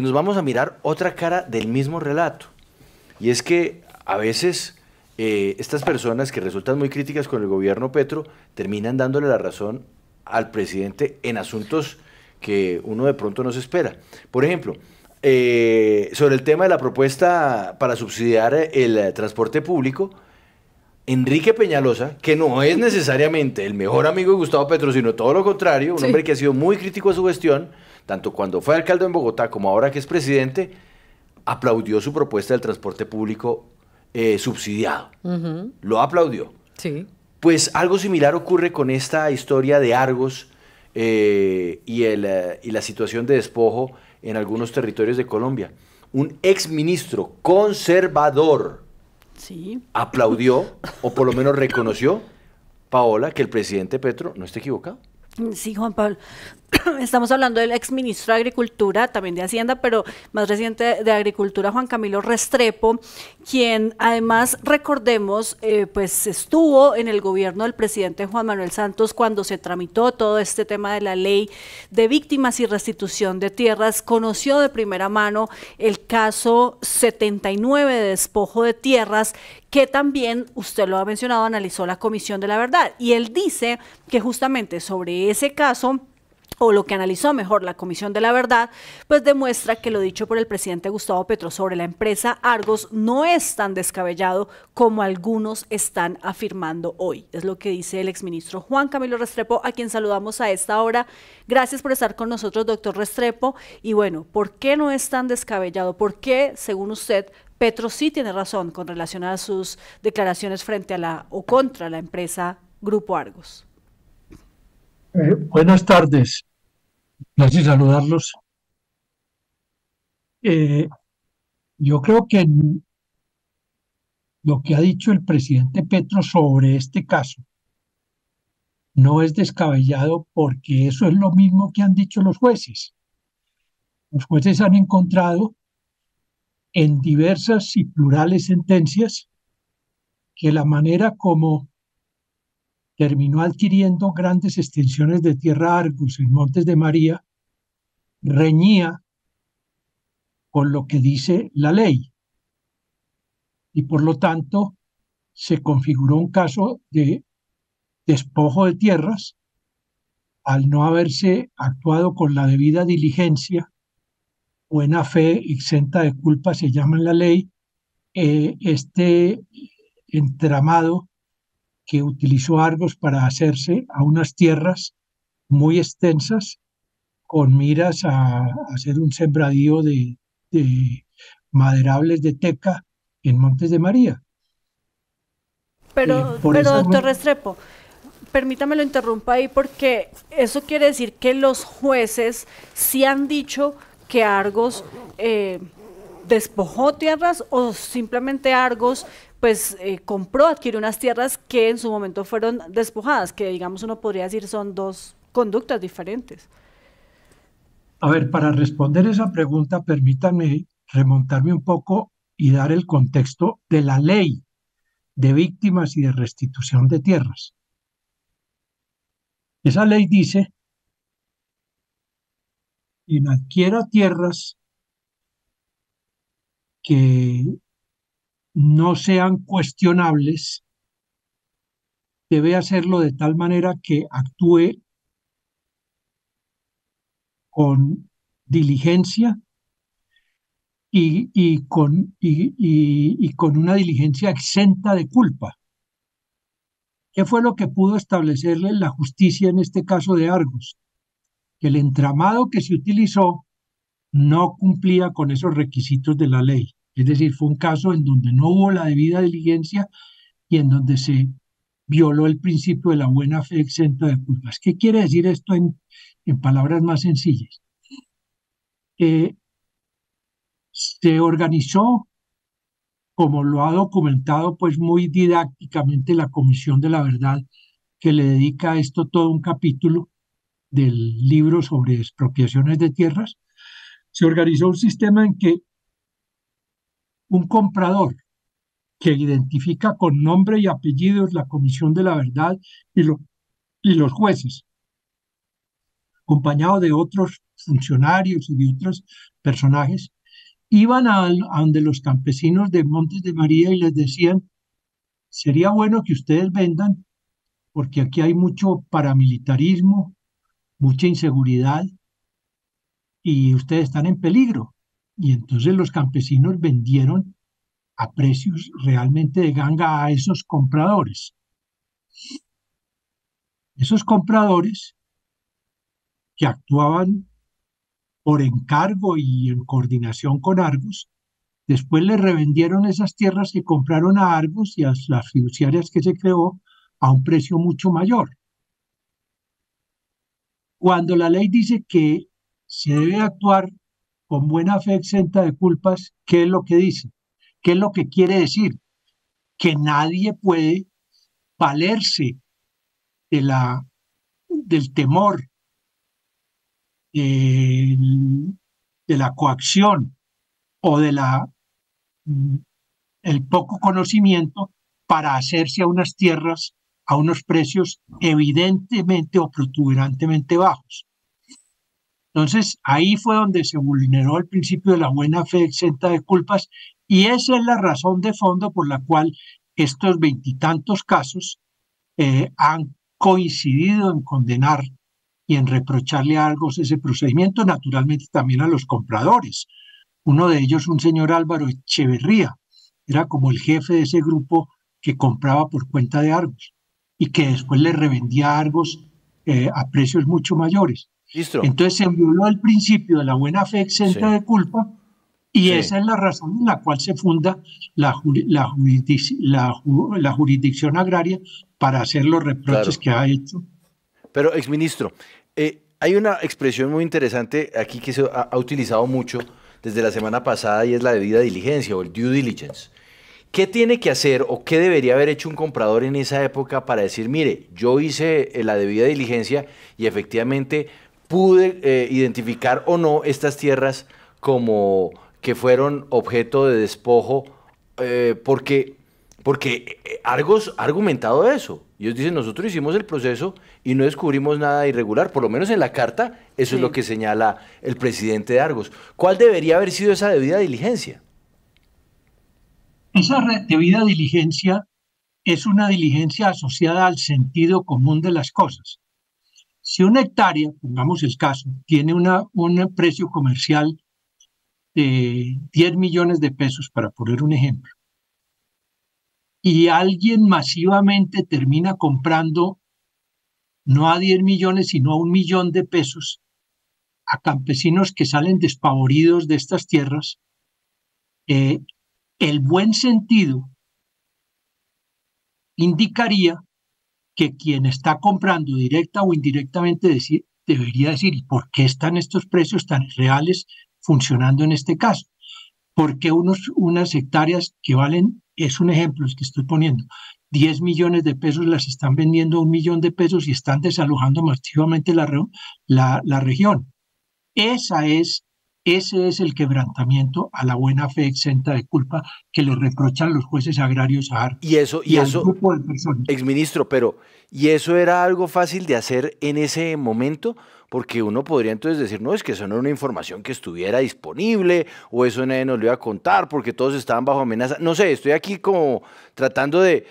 Nos vamos a mirar otra cara del mismo relato. Y es que a veces estas personas que resultan muy críticas con el gobierno Petro terminan dándole la razón al presidente en asuntos que uno de pronto no se espera. Por ejemplo, sobre el tema de la propuesta para subsidiar el transporte público, Enrique Peñalosa, que no es necesariamente el mejor amigo de Gustavo Petro, sino todo lo contrario, un hombre Sí. que ha sido muy crítico a su gestión, tanto cuando fue alcalde en Bogotá como ahora que es presidente, aplaudió su propuesta del transporte público subsidiado. Ujú. Lo aplaudió. Sí. Pues algo similar ocurre con esta historia de Argos y la situación de despojo en algunos territorios de Colombia. Un exministro conservador Sí. aplaudió, o por lo menos reconoció, Paola, que el presidente Petro no está equivocado. Sí, Juan Pablo. Estamos hablando del exministro de Agricultura, también de Hacienda, pero más reciente de Agricultura, Juan Camilo Restrepo, quien además, recordemos, pues estuvo en el gobierno del presidente Juan Manuel Santos cuando se tramitó todo este tema de la ley de víctimas y restitución de tierras, conoció de primera mano el caso 79 de despojo de tierras, que también, usted lo ha mencionado, analizó la Comisión de la Verdad. Y él dice que justamente sobre ese caso, o lo que analizó mejor la Comisión de la Verdad, pues demuestra que lo dicho por el presidente Gustavo Petro sobre la empresa Argos no es tan descabellado como algunos están afirmando hoy. Es lo que dice el exministro Juan Camilo Restrepo, a quien saludamos a esta hora. Gracias por estar con nosotros, doctor Restrepo. Y bueno, ¿por qué no es tan descabellado? ¿Por qué, según usted, Petro sí tiene razón con relación a sus declaraciones frente a la o contra la empresa Grupo Argos? Buenas tardes, gracias saludarlos. Eh, yo creo que lo que ha dicho el presidente Petro sobre este caso no es descabellado porque eso es lo mismo que han dicho los jueces. Los jueces han encontrado en diversas y plurales sentencias que la manera como terminó adquiriendo grandes extensiones de tierra Argos en Montes de María reñía con lo que dice la ley y por lo tanto se configuró un caso de despojo de tierras al no haberse actuado con la debida diligencia, buena fe, exenta de culpa, se llama en la ley, este entramado que utilizó Argos para hacerse a unas tierras muy extensas con miras a hacer un sembradío de maderables de teca en Montes de María. Por Pero esa doctor Restrepo, permítame lo interrumpa ahí porque eso quiere decir que los jueces sí han dicho que Argos despojó tierras o simplemente Argos pues compró, adquirió unas tierras que en su momento fueron despojadas, que digamos uno podría decir son dos conductas diferentes. A ver, para responder esa pregunta, permítanme remontarme un poco y dar el contexto de la ley de víctimas y de restitución de tierras. Esa ley dice: quien adquiera tierras que no sean cuestionables, debe hacerlo de tal manera que actúe con diligencia y con una diligencia exenta de culpa. ¿Qué fue lo que pudo establecerle la justicia en este caso de Argos? Que el entramado que se utilizó no cumplía con esos requisitos de la ley. Es decir, fue un caso en donde no hubo la debida diligencia y en donde se violó el principio de la buena fe exenta de culpas. ¿Qué quiere decir esto en palabras más sencillas? Se organizó, como lo ha documentado pues muy didácticamente la Comisión de la Verdad, que le dedica a esto todo un capítulo del libro sobre expropiaciones de tierras. Se organizó un sistema en que un comprador que identifica con nombre y apellidos la Comisión de la Verdad y, y los jueces, acompañado de otros funcionarios y de otros personajes, iban a donde los campesinos de Montes de María y les decían, sería bueno que ustedes vendan porque aquí hay mucho paramilitarismo, mucha inseguridad y ustedes están en peligro. Y entonces los campesinos vendieron a precios realmente de ganga a esos compradores. Esos compradores que actuaban por encargo y en coordinación con Argos, después le revendieron esas tierras que compraron a Argos y a las fiduciarias que se creó a un precio mucho mayor. Cuando la ley dice que se debe actuar con buena fe exenta de culpas, ¿qué es lo que dice? ¿Qué es lo que quiere decir? Que nadie puede valerse de del temor, de, de la coacción o de el poco conocimiento para hacerse a unas tierras a unos precios evidentemente o protuberantemente bajos. Entonces, ahí fue donde se vulneró el principio de la buena fe exenta de culpas y esa es la razón de fondo por la cual estos veintitantos casos han coincidido en condenar y en reprocharle a Argos ese procedimiento, naturalmente también a los compradores. Uno de ellos, un señor Álvaro Echeverría, era como el jefe de ese grupo que compraba por cuenta de Argos y que después le revendía a Argos a precios mucho mayores. Listo. Entonces se violó el principio de la buena fe exenta Sí. de culpa y Sí. esa es la razón en la cual se funda la jurisdicción agraria para hacer los reproches Claro. que ha hecho. Pero, exministro, hay una expresión muy interesante aquí que se ha utilizado mucho desde la semana pasada y es la debida diligencia o el due diligence. ¿Qué tiene que hacer o qué debería haber hecho un comprador en esa época para decir, mire, yo hice la debida diligencia y efectivamente pude identificar o no estas tierras como que fueron objeto de despojo? Porque Argos ha argumentado eso. Ellos dicen, nosotros hicimos el proceso y no descubrimos nada irregular. Por lo menos en la carta, eso es lo que señala el presidente de Argos. ¿Cuál debería haber sido esa debida diligencia? Esa debida diligencia es una diligencia asociada al sentido común de las cosas. Si una hectárea, pongamos el caso, tiene un precio comercial de 10 millones de pesos, para poner un ejemplo, y alguien masivamente termina comprando no a 10 millones, sino a 1 millón de pesos a campesinos que salen despavoridos de estas tierras, el buen sentido indicaría que quien está comprando directa o indirectamente debería decir, ¿y por qué están estos precios tan reales funcionando en este caso? Porque unas hectáreas que valen, es un ejemplo el que estoy poniendo, 10 millones de pesos las están vendiendo a 1 millón de pesos y están desalojando masivamente la región. Ese es el quebrantamiento a la buena fe exenta de culpa que le reprochan los jueces agrarios a Argos Y al eso, grupo de personas. exministro, pero ¿y eso era algo fácil de hacer en ese momento? Porque uno podría entonces decir, no, es que eso no era una información que estuviera disponible, o eso nadie nos lo iba a contar porque todos estaban bajo amenaza. No sé, estoy aquí como tratando de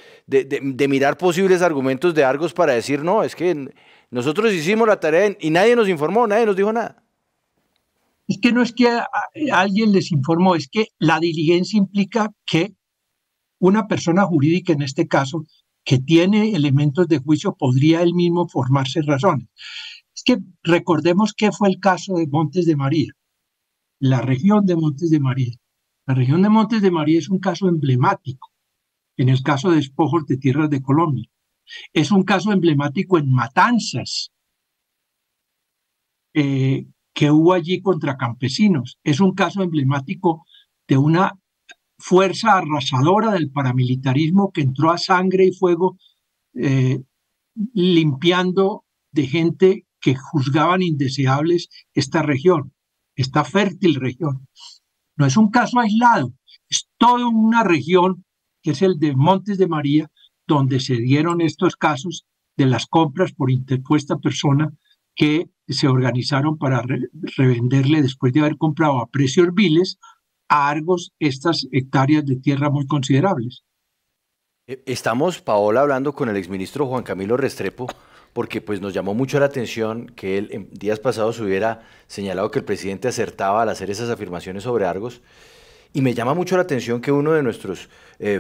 mirar posibles argumentos de Argos para decir, no, es que nosotros hicimos la tarea y nadie nos informó, nadie nos dijo nada. Es que no es que alguien les informó, es que la diligencia implica que una persona jurídica, en este caso, que tiene elementos de juicio, podría él mismo formarse razones. Es que recordemos qué fue el caso de Montes de María, la región de Montes de María. La región de Montes de María es un caso emblemático en el caso de despojos de tierras de Colombia. Es un caso emblemático en matanzas que hubo allí contra campesinos. Es un caso emblemático de una fuerza arrasadora del paramilitarismo que entró a sangre y fuego, limpiando de gente que juzgaban indeseables esta región, esta fértil región. No es un caso aislado, es toda una región que es el de Montes de María, donde se dieron estos casos de las compras por interpuesta persona que se organizaron para revenderle, después de haber comprado a precios viles, a Argos estas hectáreas de tierra muy considerables. Estamos, Paola, hablando con el exministro Juan Camilo Restrepo, porque pues nos llamó mucho la atención que él en días pasados hubiera señalado que el presidente acertaba al hacer esas afirmaciones sobre Argos. Y me llama mucho la atención que uno de nuestros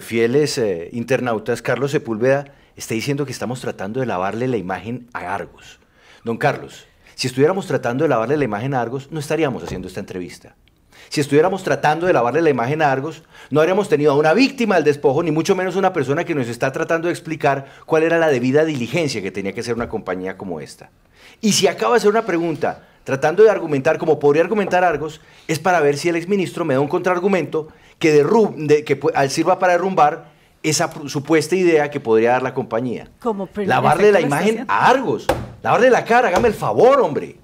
fieles internautas, Carlos Sepúlveda, esté diciendo que estamos tratando de lavarle la imagen a Argos. Don Carlos, si estuviéramos tratando de lavarle la imagen a Argos, no estaríamos haciendo esta entrevista. Si estuviéramos tratando de lavarle la imagen a Argos, no habríamos tenido a una víctima del despojo, ni mucho menos una persona que nos está tratando de explicar cuál era la debida diligencia que tenía que hacer una compañía como esta. Y si acaba de hacer una pregunta tratando de argumentar como podría argumentar Argos, es para ver si el exministro me da un contraargumento que sirva para derrumbar esa supuesta idea que podría dar la compañía. Lavarle la imagen a Argos, lavarle la cara, hágame el favor, hombre.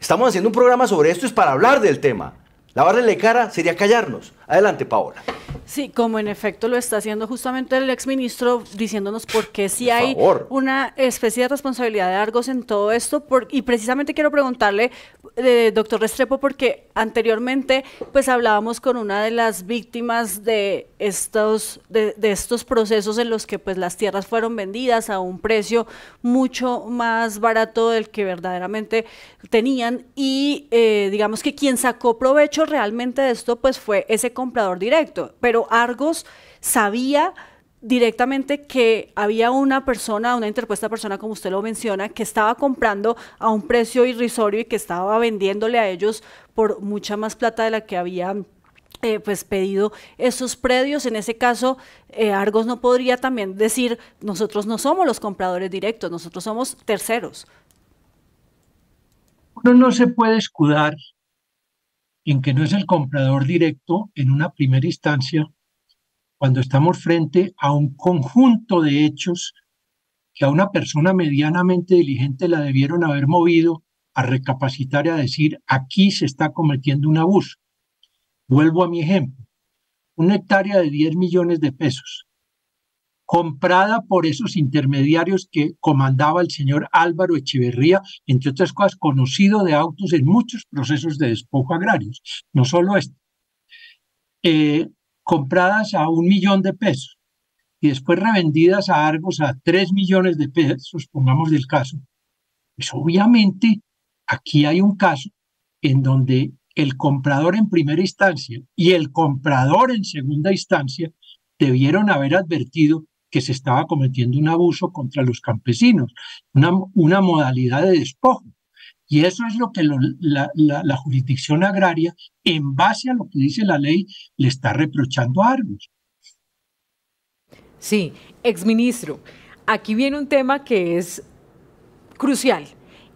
Estamos haciendo un programa sobre esto, es para hablar del tema. Lavarle la cara sería callarnos. Adelante, Paola. Sí, como en efecto lo está haciendo justamente el exministro, diciéndonos por qué sí hay una especie de responsabilidad de Argos en todo esto, y precisamente quiero preguntarle, doctor Restrepo, porque anteriormente pues hablábamos con una de las víctimas de estos procesos en los que pues las tierras fueron vendidas a un precio mucho más barato del que verdaderamente tenían, y digamos que quien sacó provecho realmente de esto pues fue ese comprador directo, pero Argos sabía directamente que había una interpuesta persona, como usted lo menciona, que estaba comprando a un precio irrisorio y que estaba vendiéndole a ellos por mucha más plata de la que habían pues pedido esos predios. En ese caso, Argos no podría también decir, nosotros no somos los compradores directos, nosotros somos terceros. Uno no se puede escudar en que no es el comprador directo en una primera instancia, cuando estamos frente a un conjunto de hechos que a una persona medianamente diligente la debieron haber movido a recapacitar y a decir, aquí se está cometiendo un abuso. Vuelvo a mi ejemplo, una hectárea de 10 millones de pesos, comprada por esos intermediarios que comandaba el señor Álvaro Echeverría, entre otras cosas, conocido de autos en muchos procesos de despojo agrarios, no solo este. Compradas a 1 millón de pesos y después revendidas a Argos a 3 millones de pesos, pongamos el caso, pues obviamente aquí hay un caso en donde el comprador en primera instancia y el comprador en segunda instancia debieron haber advertido que se estaba cometiendo un abuso contra los campesinos, una modalidad de despojo. Y eso es lo que la jurisdicción agraria, en base a lo que dice la ley, le está reprochando a Argos. Sí, exministro, aquí viene un tema que es crucial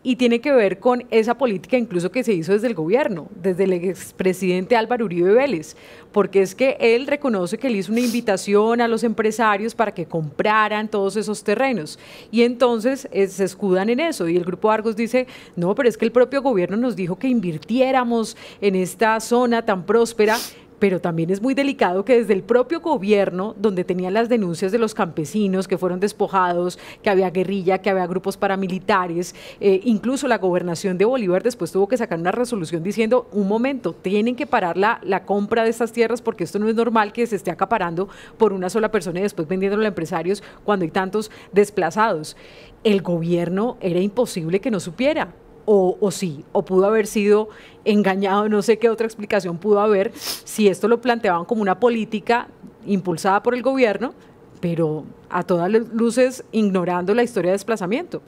y tiene que ver con esa política incluso que se hizo desde el gobierno, desde el expresidente Álvaro Uribe Vélez, porque es que él reconoce que él hizo una invitación a los empresarios para que compraran todos esos terrenos y entonces se escudan en eso y el Grupo Argos dice, no, pero es que el propio gobierno nos dijo que invirtiéramos en esta zona tan próspera. Pero también es muy delicado que desde el propio gobierno, donde tenían las denuncias de los campesinos que fueron despojados, que había guerrilla, que había grupos paramilitares, incluso la gobernación de Bolívar después tuvo que sacar una resolución diciendo, un momento, tienen que parar la compra de estas tierras porque esto no es normal que se esté acaparando por una sola persona y después vendiéndolo a empresarios cuando hay tantos desplazados. El gobierno era imposible que no supiera. O sí, o pudo haber sido engañado, no sé qué otra explicación pudo haber, si esto lo planteaban como una política impulsada por el gobierno, pero a todas luces ignorando la historia de desplazamiento.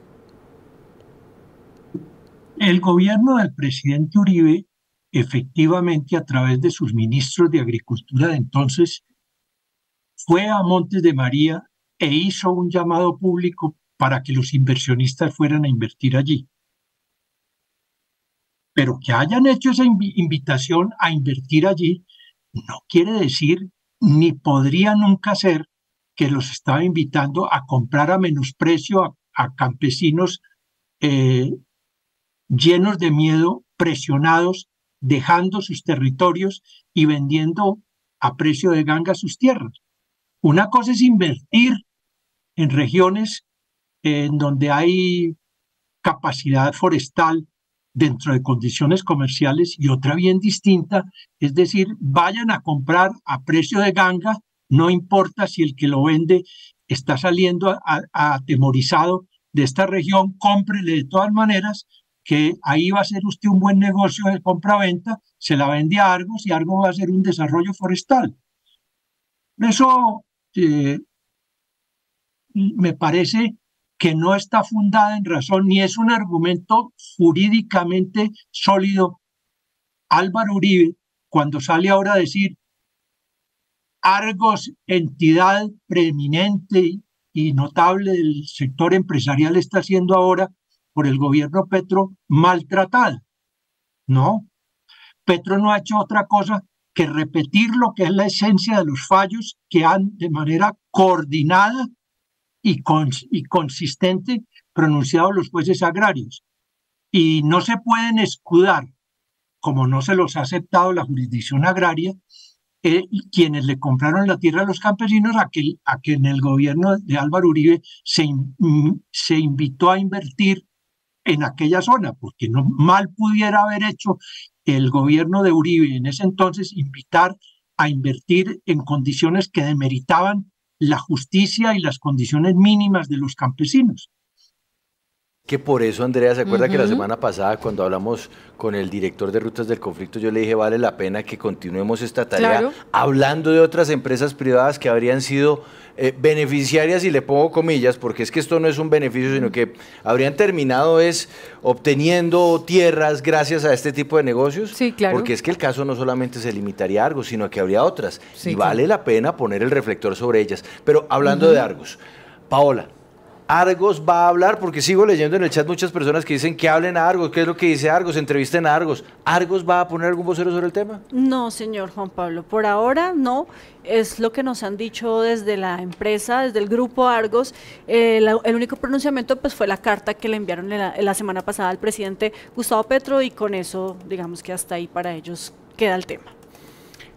El gobierno del presidente Uribe, efectivamente, a través de sus ministros de Agricultura de entonces, fue a Montes de María e hizo un llamado público para que los inversionistas fueran a invertir allí. Pero que hayan hecho esa invitación a invertir allí no quiere decir, ni podría nunca ser, que los estaba invitando a comprar a menosprecio a campesinos llenos de miedo, presionados, dejando sus territorios y vendiendo a precio de ganga sus tierras. Una cosa es invertir en regiones en donde hay capacidad forestal dentro de condiciones comerciales y otra bien distinta, es decir, vayan a comprar a precio de ganga, no importa si el que lo vende está saliendo atemorizado de esta región, cómprele de todas maneras, que ahí va a ser usted un buen negocio de compra-venta, se la vende a Argos y Argos va a hacer un desarrollo forestal. Eso me parece que no está fundada en razón ni es un argumento jurídicamente sólido. Álvaro Uribe, cuando sale ahora a decir Argos, entidad preeminente y notable del sector empresarial, está siendo ahora por el gobierno Petro maltratada. No, Petro no ha hecho otra cosa que repetir lo que es la esencia de los fallos que han de manera coordinada y consistente pronunciado los jueces agrarios. Y no se pueden escudar, como no se los ha aceptado la jurisdicción agraria, quienes le compraron la tierra a los campesinos, a que en el gobierno de Álvaro Uribe se invitó a invertir en aquella zona, porque no mal pudiera haber hecho el gobierno de Uribe en ese entonces invitar a invertir en condiciones que demeritaban la justicia y las condiciones mínimas de los campesinos. Que por eso, Andrea, ¿se acuerda que la semana pasada cuando hablamos con el director de Rutas del Conflicto, yo le dije, vale la pena que continuemos esta tarea hablando de otras empresas privadas que habrían sido beneficiarias, y le pongo comillas, porque es que esto no es un beneficio, sino que habrían terminado obteniendo tierras gracias a este tipo de negocios? Sí, claro. Porque es que el caso no solamente se limitaría a Argos, sino que habría otras, y vale la pena poner el reflector sobre ellas. Pero hablando de Argos, Paola, Argos va a hablar, porque sigo leyendo en el chat muchas personas que dicen que hablen a Argos. ¿Qué es lo que dice Argos? Entrevisten a Argos. ¿Argos va a poner algún vocero sobre el tema? No, señor Juan Pablo, por ahora no. Es lo que nos han dicho desde la empresa, desde el grupo Argos. El único pronunciamiento pues fue la carta que le enviaron la semana pasada al presidente Gustavo Petro, y con eso digamos que hasta ahí para ellos queda el tema.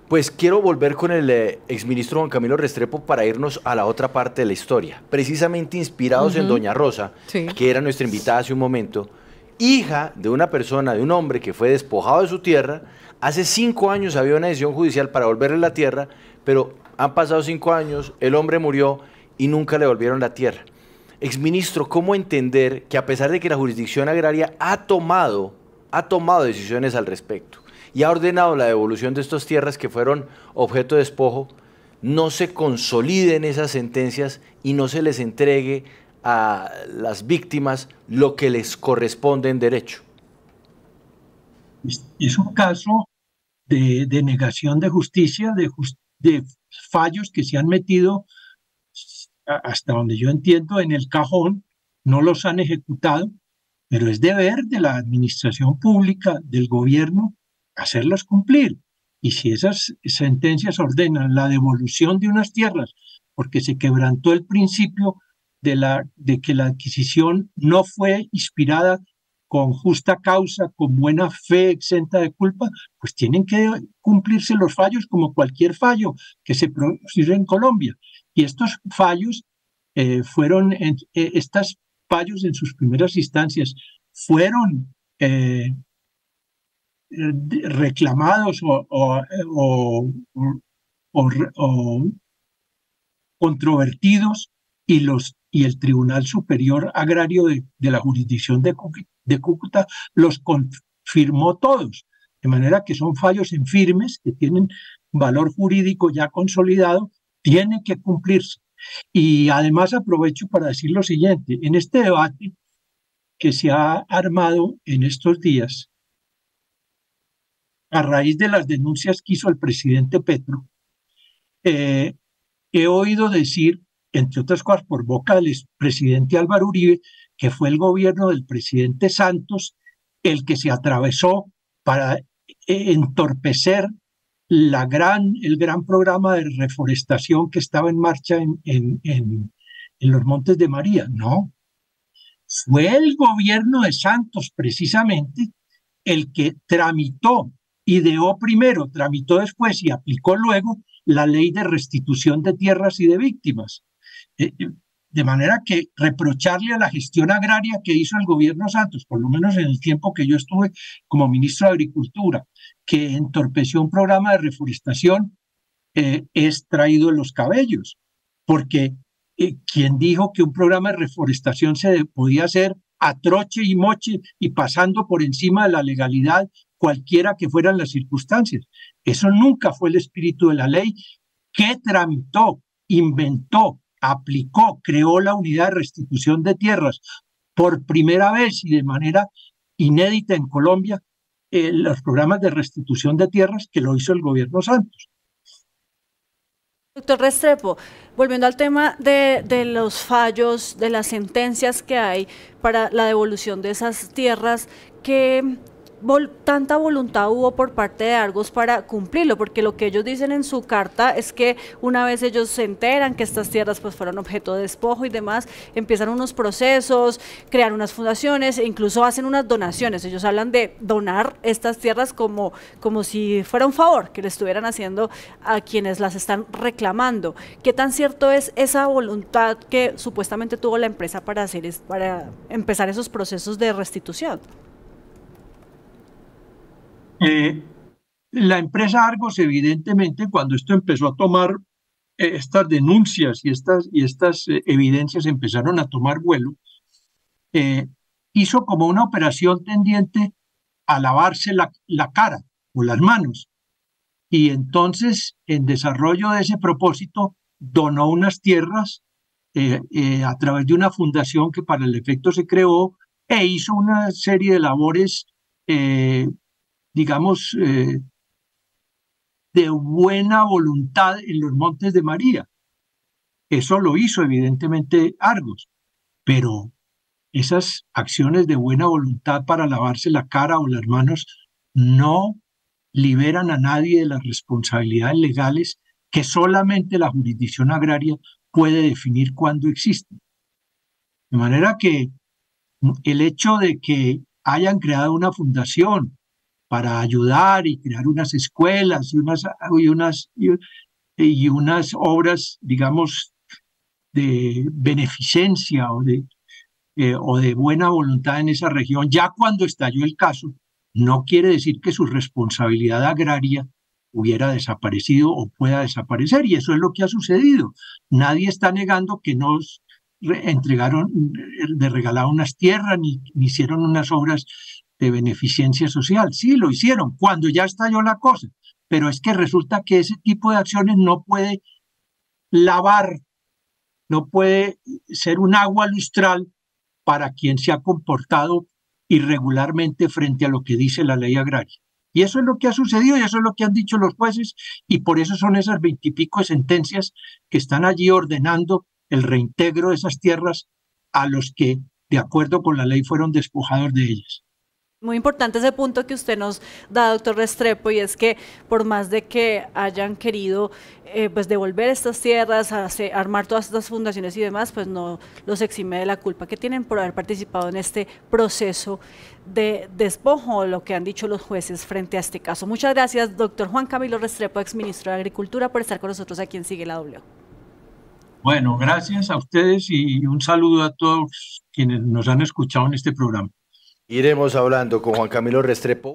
Pues quiero volver con el exministro Juan Camilo Restrepo para irnos a la otra parte de la historia, precisamente inspirados en doña Rosa, que era nuestra invitada hace un momento, hija de una persona, de un hombre que fue despojado de su tierra. Hace 5 años había una decisión judicial para devolverle la tierra, pero han pasado 5 años, el hombre murió y nunca le devolvieron la tierra. Exministro, ¿cómo entender que a pesar de que la jurisdicción agraria ha tomado decisiones al respecto y ha ordenado la devolución de estas tierras que fueron objeto de despojo, no se consoliden esas sentencias y no se les entregue a las víctimas lo que les corresponde en derecho? Es un caso de negación de justicia, de fallos que se han metido, hasta donde yo entiendo, en el cajón, no los han ejecutado, pero es deber de la administración pública, del gobierno, hacerlas cumplir. Y si esas sentencias ordenan la devolución de unas tierras porque se quebrantó el principio de que la adquisición no fue inspirada con justa causa, con buena fe, exenta de culpa, pues tienen que cumplirse los fallos como cualquier fallo que se produce en Colombia. Y estos fallos estos fallos en sus primeras instancias fueron reclamados o controvertidos, y el Tribunal Superior Agrario de la jurisdicción de Cúcuta los confirmó todos, de manera que son fallos en firmes que tienen valor jurídico ya consolidado, tienen que cumplirse. Y además aprovecho para decir lo siguiente: en este debate que se ha armado en estos días, a raíz de las denuncias que hizo el presidente Petro, he oído decir, entre otras cosas por boca del expresidente Álvaro Uribe, que fue el gobierno del presidente Santos el que se atravesó para entorpecer el gran programa de reforestación que estaba en marcha en los Montes de María. No, fue el gobierno de Santos precisamente el que tramitó, ideó primero, tramitó después y aplicó luego la ley de restitución de tierras y de víctimas. De manera que reprocharle a la gestión agraria que hizo el gobierno Santos, por lo menos en el tiempo que yo estuve como ministro de Agricultura, que entorpeció un programa de reforestación, es traído en los cabellos, porque quien dijo que un programa de reforestación se podía hacer a troche y moche y pasando por encima de la legalidad, cualquiera que fueran las circunstancias. Eso nunca fue el espíritu de la ley que tramitó, inventó, aplicó, creó la unidad de restitución de tierras por primera vez y de manera inédita en Colombia, los programas de restitución de tierras que lo hizo el gobierno Santos. Doctor Restrepo, volviendo al tema de los fallos, de las sentencias que hay para la devolución de esas tierras, ¿qué tanta voluntad hubo por parte de Argos para cumplirlo? Porque lo que ellos dicen en su carta es que una vez ellos se enteran que estas tierras pues fueron objeto de despojo y demás, empiezan unos procesos, crean unas fundaciones e incluso hacen unas donaciones. Ellos hablan de donar estas tierras como si fuera un favor que le estuvieran haciendo a quienes las están reclamando. ¿Qué tan cierto es esa voluntad que supuestamente tuvo la empresa para empezar esos procesos de restitución? La empresa Argos, evidentemente, cuando esto empezó a tomar estas denuncias y estas evidencias empezaron a tomar vuelo, hizo como una operación tendiente a lavarse la cara o las manos. Y entonces, en desarrollo de ese propósito, donó unas tierras a través de una fundación que para el efecto se creó e hizo una serie de labores digamos, de buena voluntad en los Montes de María. Eso lo hizo evidentemente Argos, pero esas acciones de buena voluntad para lavarse la cara o las manos no liberan a nadie de las responsabilidades legales que solamente la jurisdicción agraria puede definir cuando existen. De manera que el hecho de que hayan creado una fundación para ayudar y crear unas escuelas y unas obras, digamos, de beneficencia o de buena voluntad en esa región, ya cuando estalló el caso, no quiere decir que su responsabilidad agraria hubiera desaparecido o pueda desaparecer, y eso es lo que ha sucedido. Nadie está negando que nos regalaron unas tierras ni hicieron unas obras de beneficencia social. Sí, lo hicieron cuando ya estalló la cosa, pero es que resulta que ese tipo de acciones no puede lavar, no puede ser un agua lustral para quien se ha comportado irregularmente frente a lo que dice la ley agraria. Y eso es lo que ha sucedido y eso es lo que han dicho los jueces, y por eso son esas 20 y pico de sentencias que están allí ordenando el reintegro de esas tierras a los que, de acuerdo con la ley, fueron despojados de ellas. Muy importante ese punto que usted nos da, doctor Restrepo, y es que por más de que hayan querido pues devolver estas tierras, armar todas estas fundaciones y demás, pues no los exime de la culpa que tienen por haber participado en este proceso de despojo, lo que han dicho los jueces frente a este caso. Muchas gracias, doctor Juan Camilo Restrepo, exministro de Agricultura, por estar con nosotros aquí en Sigue la W. Bueno, gracias a ustedes y un saludo a todos quienes nos han escuchado en este programa. Iremos hablando con Juan Camilo Restrepo.